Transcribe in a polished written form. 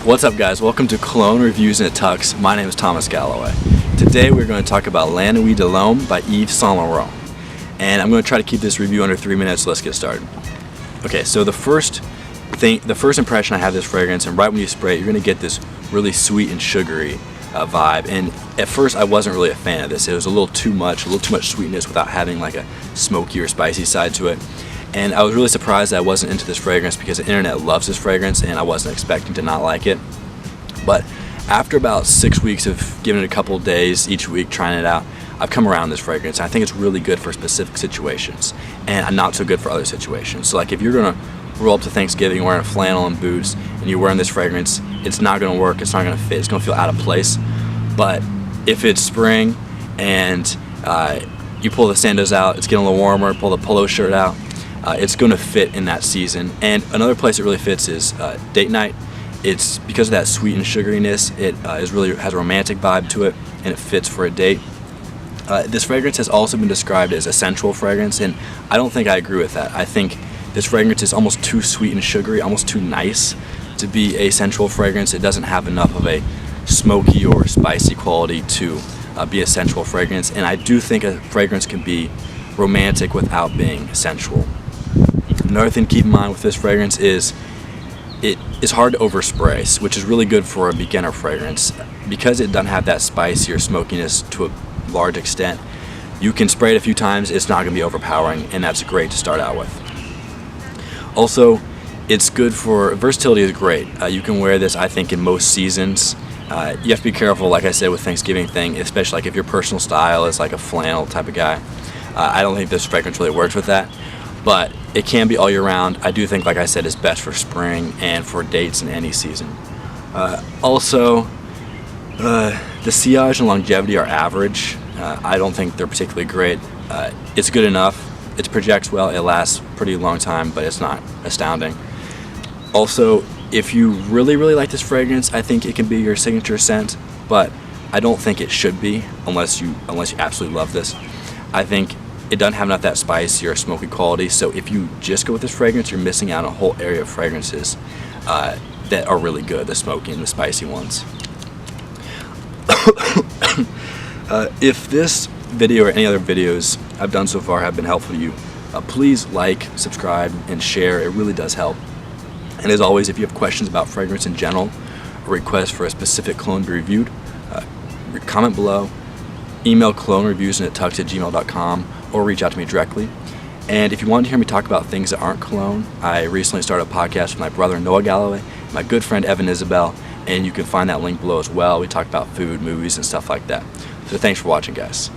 What's up, guys? Welcome to Cologne Reviews and Tux. My name is Thomas Galloway. Today we're going to talk about La NUIT de l'Homme by Yves Saint Laurent. And I'm going to try to keep this review under 3 minutes, so let's get started. Okay, so the first impression I have of this fragrance, and right when you spray it, you're going to get this really sweet and sugary vibe. And at first I wasn't really a fan of this. It was a little too much sweetness without having like a smoky or spicy side to it. And I was really surprised that I wasn't into this fragrance because the internet loves this fragrance and I wasn't expecting to not like it. But after about 6 weeks of giving it a couple of days each week, trying it out, I've come around this fragrance. I think it's really good for specific situations and not so good for other situations. So like if you're gonna roll up to Thanksgiving wearing a flannel and boots and you're wearing this fragrance, it's not gonna work, it's not gonna fit, it's gonna feel out of place. But if it's spring and you pull the sandals out, it's getting a little warmer, pull the polo shirt out, it's going to fit in that season. And another place it really fits is date night. It's because of that sweet and sugariness, it has a romantic vibe to it, and it fits for a date. This fragrance has also been described as a sensual fragrance, and I don't think I agree with that. I think this fragrance is almost too sweet and sugary, almost too nice to be a sensual fragrance. It doesn't have enough of a smoky or spicy quality to be a sensual fragrance, and I do think a fragrance can be romantic without being sensual. Another thing to keep in mind with this fragrance is it is hard to overspray, which is really good for a beginner fragrance. Because it doesn't have that spicy or smokiness to a large extent, you can spray it a few times, it's not going to be overpowering, and that's great to start out with. Also, it's good for, versatility is great. You can wear this, I think, in most seasons. You have to be careful, like I said, with Thanksgiving thing, especially like if your personal style is like a flannel type of guy. I don't think this fragrance really works with that. But it can be all year round. I do think, like I said, it's best for spring and for dates in any season. Also, the sillage and longevity are average. I don't think they're particularly great. It's good enough. It projects well. It lasts a pretty long time, but it's not astounding. Also, if you really, really like this fragrance, I think it can be your signature scent, but I don't think it should be unless you absolutely love this. I think it doesn't have enough that spicy or smoky quality, so if you just go with this fragrance, you're missing out on a whole area of fragrances that are really good, the smoky and the spicy ones. If this video or any other videos I've done so far have been helpful to you, please like, subscribe, and share. It really does help. And as always, if you have questions about fragrance in general, or requests for a specific cologne to be reviewed, comment below, email colognereviews@tux@gmail.com, or reach out to me directly. And if you want to hear me talk about things that aren't cologne, I recently started a podcast with my brother Noah Galloway, my good friend Evan Isabel, and you can find that link below as well. We talk about food, movies, and stuff like that. So thanks for watching, guys.